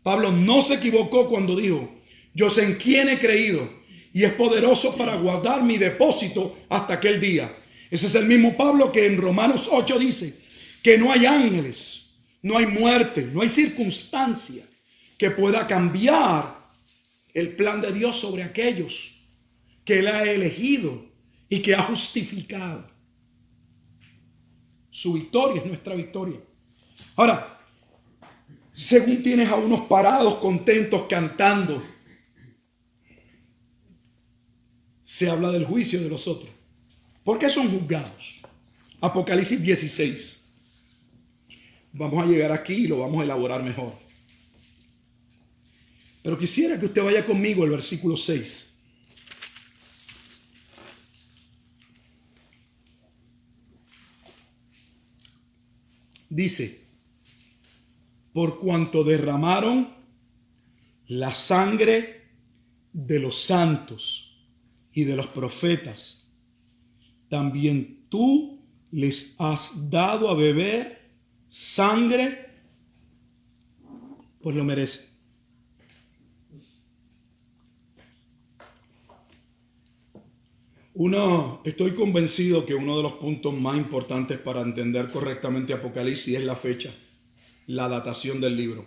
Speaker 1: Pablo no se equivocó cuando dijo, yo sé en quién he creído y es poderoso para guardar mi depósito hasta aquel día. Ese es el mismo Pablo que en Romanos 8 dice que no hay ángeles, no hay muerte, no hay circunstancia que pueda cambiar el plan de Dios sobre aquellos que Él ha elegido y que ha justificado. Su victoria es nuestra victoria. Ahora, según tienes a unos parados, contentos, cantando, se habla del juicio de los otros. ¿Por qué son juzgados? Apocalipsis 16. Vamos a llegar aquí y lo vamos a elaborar mejor. Pero quisiera que usted vaya conmigo al versículo 6. Dice, por cuanto derramaron la sangre de los santos y de los profetas también tú les has dado a beber sangre, pues lo merecen. Estoy convencido que uno de los puntos más importantes para entender correctamente Apocalipsis es la fecha, la datación del libro.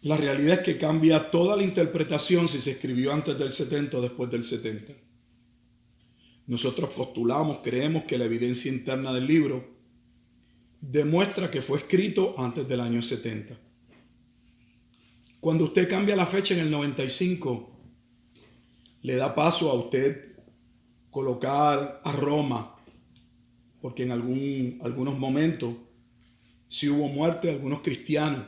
Speaker 1: La realidad es que cambia toda la interpretación si se escribió antes del 70 o después del 70. Nosotros postulamos, creemos que la evidencia interna del libro demuestra que fue escrito antes del año 70. Cuando usted cambia la fecha en el 95, le da paso a usted colocar a Roma, porque en algunos momentos sí hubo muerte de algunos cristianos.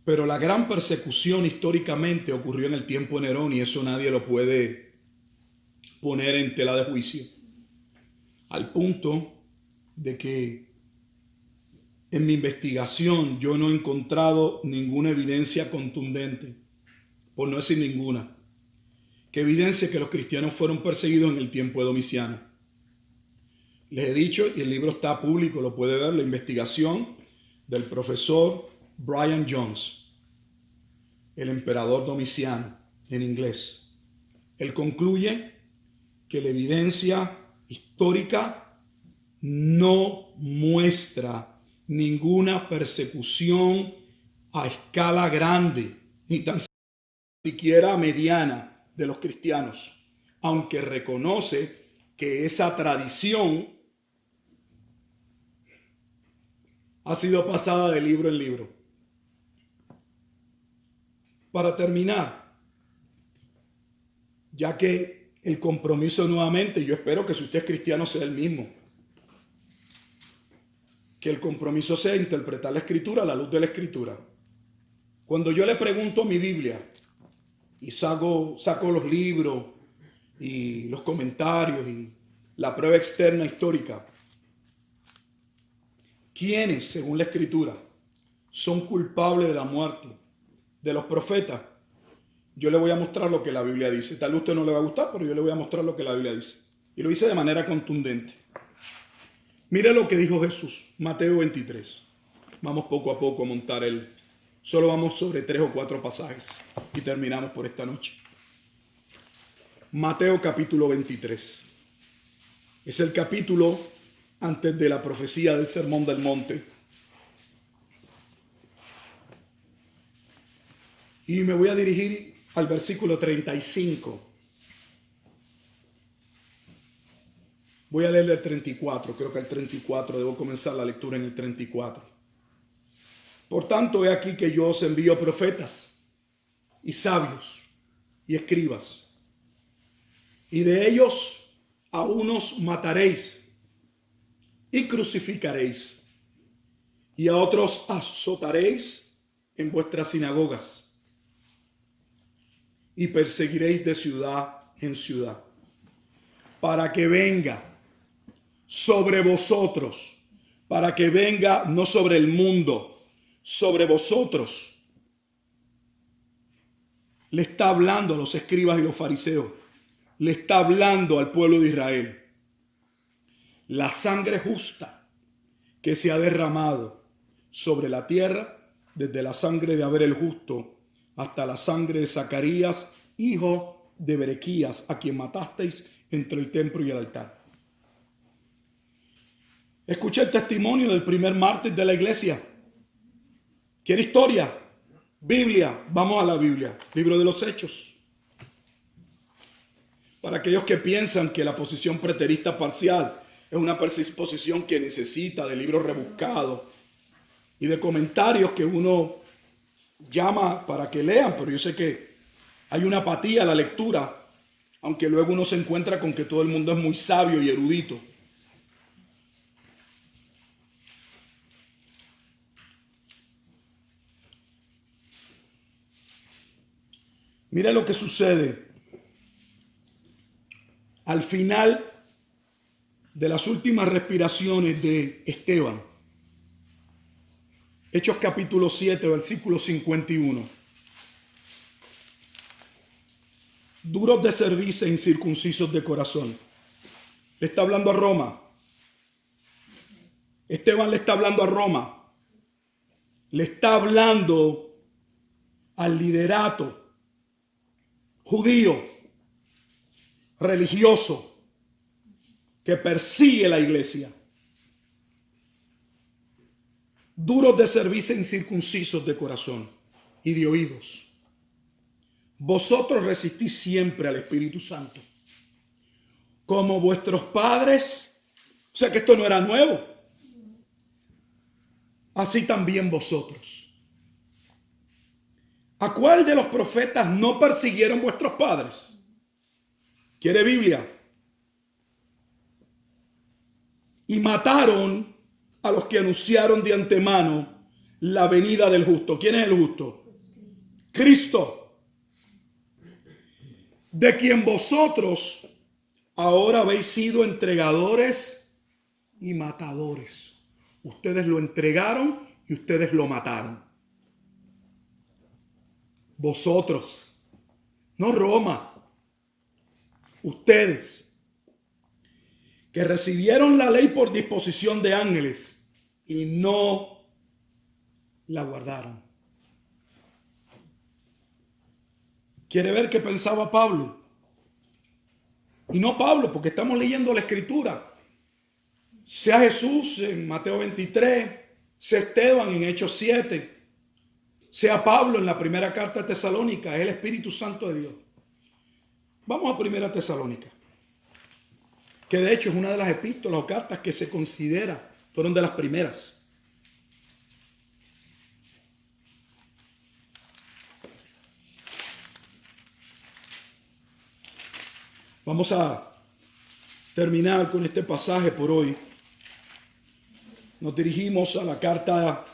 Speaker 1: Pero la gran persecución históricamente ocurrió en el tiempo de Nerón y eso nadie lo puede poner en tela de juicio. Al punto de que en mi investigación yo no he encontrado ninguna evidencia contundente, por no decir ninguna, que evidencie que los cristianos fueron perseguidos en el tiempo de Domiciano. Les he dicho, y el libro está público, lo puede ver, la investigación del profesor Brian Jones, el emperador Domiciano, en inglés. Él concluye que la evidencia histórica no muestra ninguna persecución a escala grande, ni tan siquiera mediana, de los cristianos, aunque reconoce que esa tradición ha sido pasada de libro en libro. Para terminar, ya que el compromiso nuevamente, yo espero que si usted es cristiano sea el mismo, que el compromiso sea interpretar la Escritura a la luz de la Escritura. Cuando yo le pregunto a mi Biblia y saco los libros y los comentarios y la prueba externa histórica, ¿quiénes, según la Escritura, son culpables de la muerte de los profetas? Yo le voy a mostrar lo que la Biblia dice. Tal vez a usted no le va a gustar, pero yo le voy a mostrar lo que la Biblia dice. Y lo dice de manera contundente. Mira lo que dijo Jesús, Mateo 23. Vamos poco a poco a montar solo vamos sobre 3 o 4 pasajes y terminamos por esta noche. Mateo capítulo 23. Es el capítulo antes de la profecía del Sermón del Monte. Y me voy a dirigir al versículo 35. Voy a leer el 34, creo que el 34, debo comenzar la lectura en el 34. Por tanto, he aquí que yo os envío profetas y sabios y escribas, y de ellos a unos mataréis y crucificaréis, y a otros azotaréis en vuestras sinagogas, y perseguiréis de ciudad en ciudad, para que venga sobre vosotros, para que venga no sobre el mundo, sobre vosotros. Le está hablando a los escribas y los fariseos, le está hablando al pueblo de Israel. La sangre justa que se ha derramado sobre la tierra, desde la sangre de Abel el justo hasta la sangre de Zacarías, hijo de Berequías, a quien matasteis entre el templo y el altar. Escuché el testimonio del primer mártir de la iglesia. ¿Quiere historia? Biblia. Vamos a la Biblia. Libro de los Hechos. Para aquellos que piensan que la posición preterista parcial es una posición que necesita de libros rebuscados y de comentarios que uno llama para que lean, pero yo sé que hay una apatía a la lectura, aunque luego uno se encuentra con que todo el mundo es muy sabio y erudito. Mira lo que sucede al final de las últimas respiraciones de Esteban. Hechos capítulo 7, versículo 51. duros de cerviz e incircuncisos de corazón. Le está hablando a Roma. Esteban le está hablando a Roma. Le está hablando al liderato judío, religioso, que persigue la iglesia. Duros de cerviz e incircuncisos de corazón y de oídos. Vosotros resistís siempre al Espíritu Santo, como vuestros padres. O sea que esto no era nuevo. Así también vosotros. ¿A cuál de los profetas no persiguieron vuestros padres? ¿Quiere Biblia? Y mataron a los que anunciaron de antemano la venida del justo. ¿Quién es el justo? Cristo, de quien vosotros ahora habéis sido entregadores y matadores. Ustedes lo entregaron y ustedes lo mataron. Vosotros, no Roma, ustedes, que recibieron la ley por disposición de ángeles y no la guardaron. ¿Quiere ver qué pensaba Pablo? Y no Pablo, porque estamos leyendo la Escritura. Sea Jesús en Mateo 23, sea Esteban en Hechos 7, sea Pablo en la primera carta de Tesalónica, es el Espíritu Santo de Dios. Vamos a primera Tesalónica, que de hecho es una de las epístolas o cartas que se considera, fueron de las primeras. Vamos a terminar con este pasaje por hoy. Nos dirigimos a la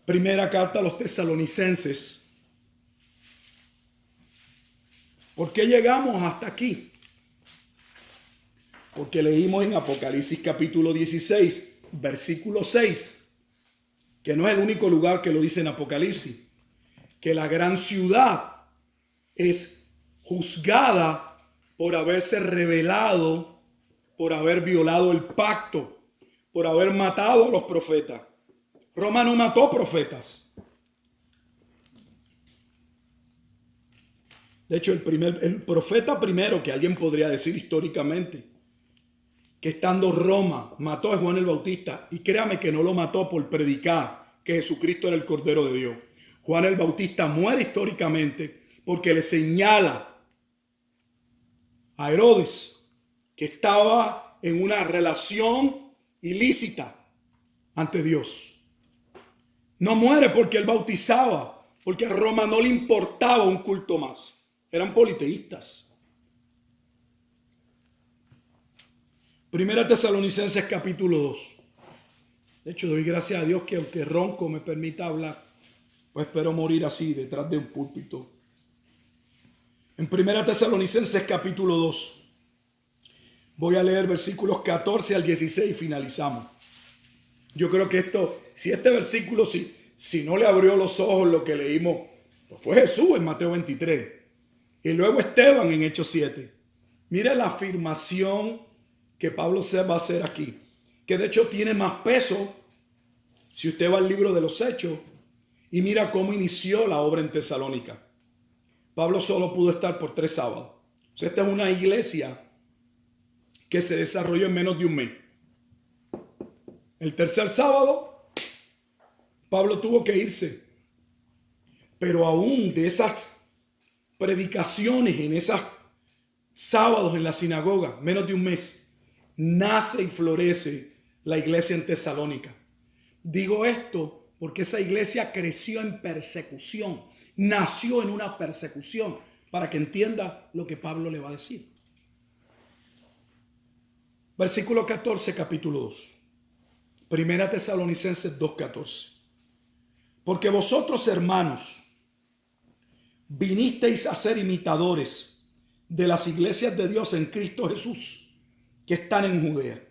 Speaker 1: primera carta a los tesalonicenses. ¿Por qué llegamos hasta aquí? Porque leímos en Apocalipsis capítulo 16, versículo 6, que no es el único lugar que lo dice en Apocalipsis, que la gran ciudad es juzgada por haberse rebelado, por haber violado el pacto, por haber matado a los profetas. Roma no mató profetas. De hecho, el profeta primero que alguien podría decir históricamente que estando Roma mató a Juan el Bautista, y créame que no lo mató por predicar que Jesucristo era el Cordero de Dios. Juan el Bautista muere históricamente porque le señala a Herodes que estaba en una relación ilícita ante Dios. No muere porque él bautizaba, porque a Roma no le importaba un culto más. Eran politeístas. Primera Tesalonicenses capítulo 2. De hecho, doy gracias a Dios que aunque ronco me permita hablar, pues espero morir así detrás de un púlpito. En Primera Tesalonicenses capítulo 2. Voy a leer versículos 14 al 16 y finalizamos. Yo creo que si este versículo, si no le abrió los ojos lo que leímos, pues fue Jesús en Mateo 23. Y luego Esteban en Hechos 7. Mira la afirmación que Pablo se va a hacer aquí, que de hecho tiene más peso si usted va al libro de los Hechos y mira cómo inició la obra en Tesalónica. Pablo solo pudo estar por 3 sábados. O sea, esta es una iglesia que se desarrolló en menos de un mes. El tercer sábado, Pablo tuvo que irse. Pero aún de esas predicaciones en esos sábados en la sinagoga, menos de un mes, nace y florece la iglesia en Tesalónica. Digo esto porque esa iglesia creció en persecución, nació en una persecución, para que entienda lo que Pablo le va a decir. Versículo 14, capítulo 2. Primera Tesalonicenses 2:14. Porque vosotros, hermanos, vinisteis a ser imitadores de las iglesias de Dios en Cristo Jesús que están en Judea.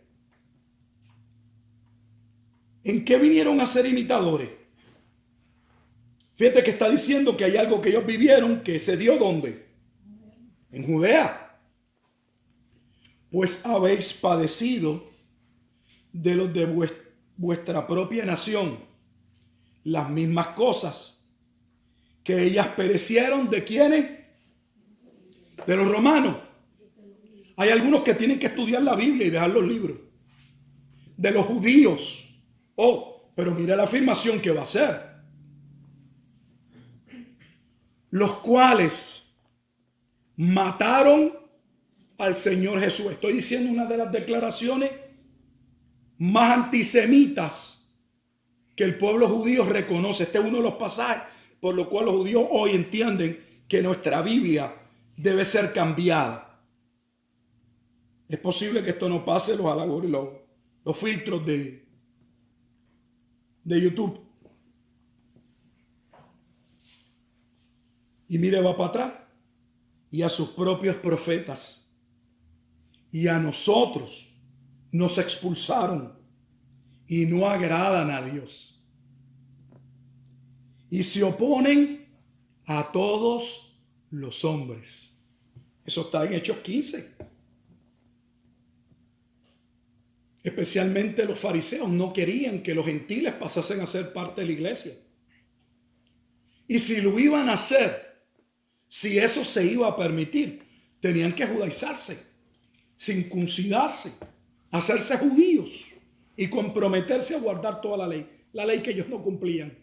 Speaker 1: ¿En qué vinieron a ser imitadores? Fíjate que está diciendo que hay algo que ellos vivieron que se dio ¿dónde? en Judea, pues habéis padecido de los de vuestra propia nación las mismas cosas, que ellas perecieron. ¿De quiénes? De los romanos. Hay algunos que tienen que estudiar la Biblia y dejar los libros. De los judíos. Oh, pero mira la afirmación que va a hacer. Los cuales mataron al Señor Jesús. Estoy diciendo una de las declaraciones más antisemitas que el pueblo judío reconoce. Este es uno de los pasajes por los cuales los judíos hoy entienden que nuestra Biblia debe ser cambiada. Es posible que esto no pase los halagos y los filtros de YouTube. Y mire, va para atrás. Y a sus propios profetas y a nosotros nos expulsaron y no agradan a Dios. Y se oponen a todos los hombres. Eso está en Hechos 15. Especialmente los fariseos no querían que los gentiles pasasen a ser parte de la iglesia. Y si lo iban a hacer, si eso se iba a permitir, tenían que judaizarse, circuncidarse, hacerse judíos y comprometerse a guardar toda la ley que ellos no cumplían.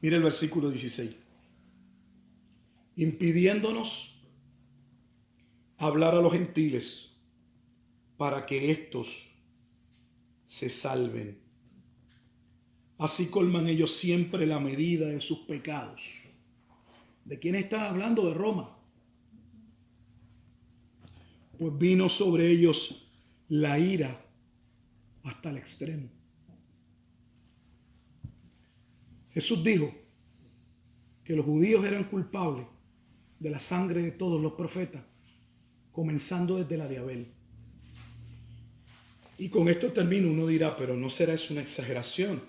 Speaker 1: Mire el versículo 16. Impidiéndonos hablar a los gentiles para que éstos se salven. Así colman ellos siempre la medida de sus pecados. ¿De quién están hablando? De Roma. Pues vino sobre ellos la ira hasta el extremo. Jesús dijo que los judíos eran culpables de la sangre de todos los profetas, comenzando desde la de Abel. Y con esto termino. Uno dirá, pero ¿no será eso una exageración?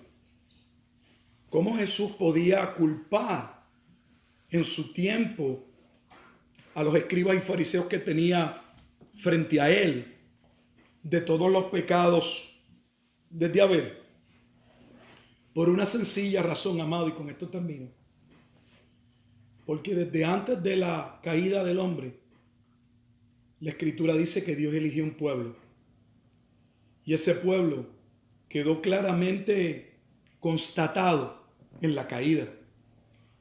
Speaker 1: ¿Cómo Jesús podía culpar en su tiempo a los escribas y fariseos que tenía frente a él de todos los pecados desde Abel? Por una sencilla razón, amado, y con esto termino. Porque desde antes de la caída del hombre, la Escritura dice que Dios eligió un pueblo. Y ese pueblo quedó claramente constatado en la caída.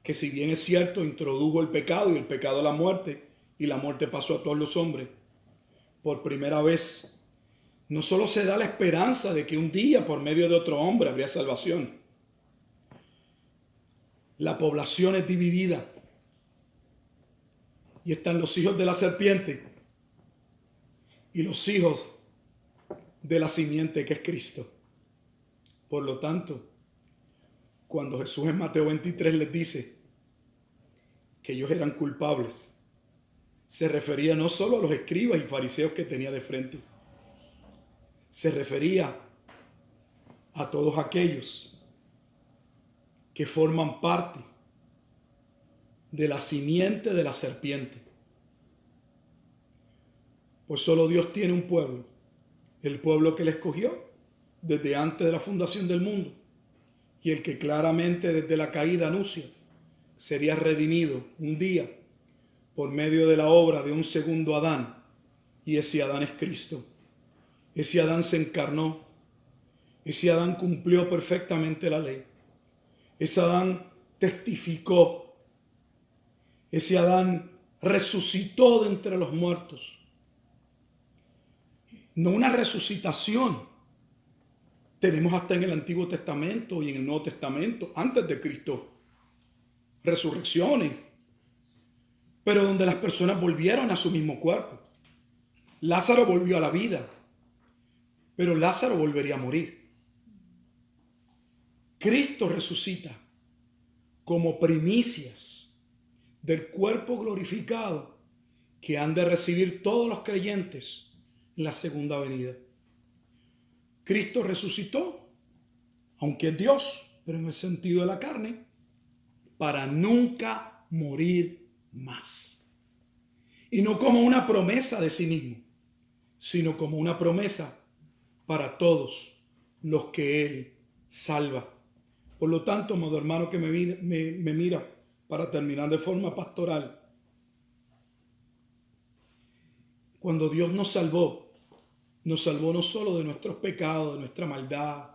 Speaker 1: Que si bien es cierto, introdujo el pecado y el pecado la muerte, y la muerte pasó a todos los hombres, por primera vez, no solo se da la esperanza de que un día por medio de otro hombre habría salvación. La población es dividida y están los hijos de la serpiente y los hijos de la simiente que es Cristo. Por lo tanto, cuando Jesús en Mateo 23 les dice que ellos eran culpables, se refería no solo a los escribas y fariseos que tenía de frente, se refería a todos aquellos que forman parte de la simiente de la serpiente. Pues solo Dios tiene un pueblo, el pueblo que Él escogió desde antes de la fundación del mundo, y el que claramente desde la caída anuncia sería redimido un día por medio de la obra de un segundo Adán, y ese Adán es Cristo. Ese Adán se encarnó, ese Adán cumplió perfectamente la ley, ese Adán testificó, ese Adán resucitó de entre los muertos. No una resucitación tenemos hasta en el Antiguo Testamento y en el Nuevo Testamento, antes de Cristo, resurrecciones, pero donde las personas volvieron a su mismo cuerpo. Lázaro volvió a la vida, pero Lázaro volvería a morir. Cristo resucita como primicias del cuerpo glorificado que han de recibir todos los creyentes en la segunda venida. Cristo resucitó, aunque es Dios, pero en el sentido de la carne, para nunca morir más. Y no como una promesa de sí mismo, sino como una promesa para todos los que Él salva. Por lo tanto, amado hermano que me mira, para terminar de forma pastoral, cuando Dios nos salvó no solo de nuestros pecados, de nuestra maldad,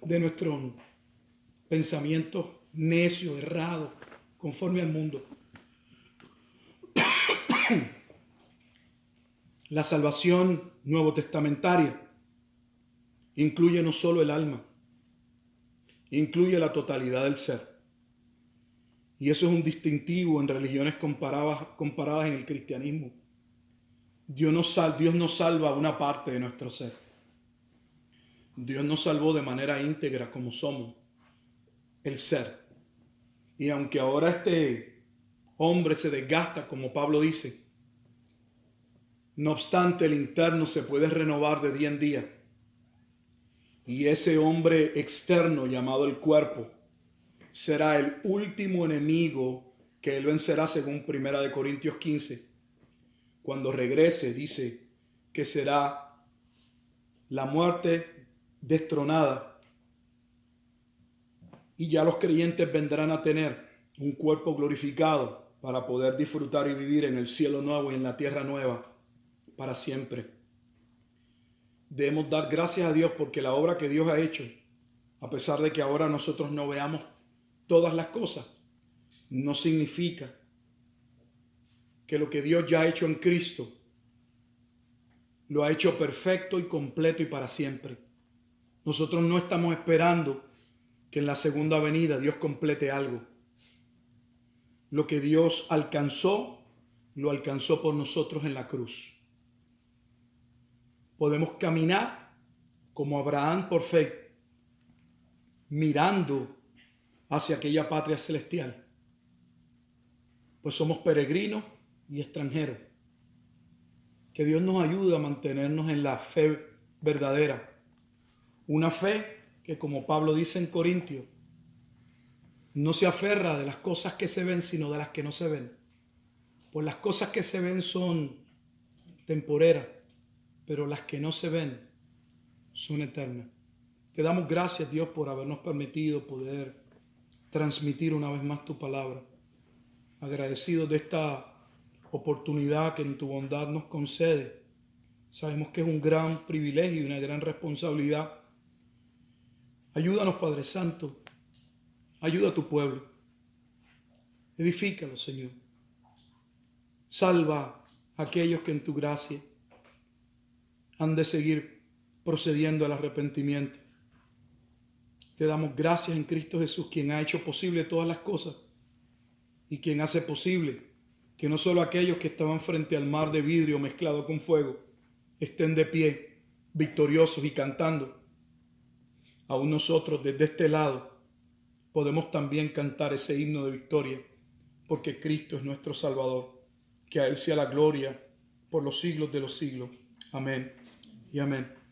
Speaker 1: de nuestros pensamientos necios, errados, conforme al mundo. La salvación nuevo testamentaria incluye no solo el alma, incluye la totalidad del ser. Y eso es un distintivo en religiones comparadas en el cristianismo. Dios no salva una parte de nuestro ser. Dios nos salvó de manera íntegra como somos, el ser. Y aunque ahora este hombre se desgasta, como Pablo dice, no obstante el interno se puede renovar de día en día. Y ese hombre externo llamado el cuerpo será el último enemigo que él vencerá, según 1 Corintios 15. Cuando regrese, dice que será la muerte destronada. Y ya los creyentes vendrán a tener un cuerpo glorificado para poder disfrutar y vivir en el cielo nuevo y en la tierra nueva para siempre. Debemos dar gracias a Dios porque la obra que Dios ha hecho, a pesar de que ahora nosotros no veamos todas las cosas, no significa que lo que Dios ya ha hecho en Cristo lo ha hecho perfecto y completo y para siempre. Nosotros no estamos esperando que en la segunda venida Dios complete algo. Lo que Dios alcanzó, lo alcanzó por nosotros en la cruz. Podemos caminar como Abraham por fe, mirando hacia aquella patria celestial, pues somos peregrinos y extranjeros. Que Dios nos ayude a mantenernos en la fe verdadera, una fe que, como Pablo dice en Corintios, no se aferra de las cosas que se ven, sino de las que no se ven. Pues las cosas que se ven son temporeras, pero las que no se ven son eternas. Te damos gracias, Dios, por habernos permitido poder transmitir una vez más tu palabra. Agradecidos de esta oportunidad que en tu bondad nos concede. Sabemos que es un gran privilegio y una gran responsabilidad. Ayúdanos, Padre Santo. Ayuda a tu pueblo. Edifícalo, Señor. Salva a aquellos que en tu gracia han de seguir procediendo al arrepentimiento. Te damos gracias en Cristo Jesús, quien ha hecho posible todas las cosas y quien hace posible que no solo aquellos que estaban frente al mar de vidrio mezclado con fuego estén de pie, victoriosos y cantando. Aún nosotros desde este lado podemos también cantar ese himno de victoria, porque Cristo es nuestro Salvador. Que a Él sea la gloria por los siglos de los siglos. Amén y amén.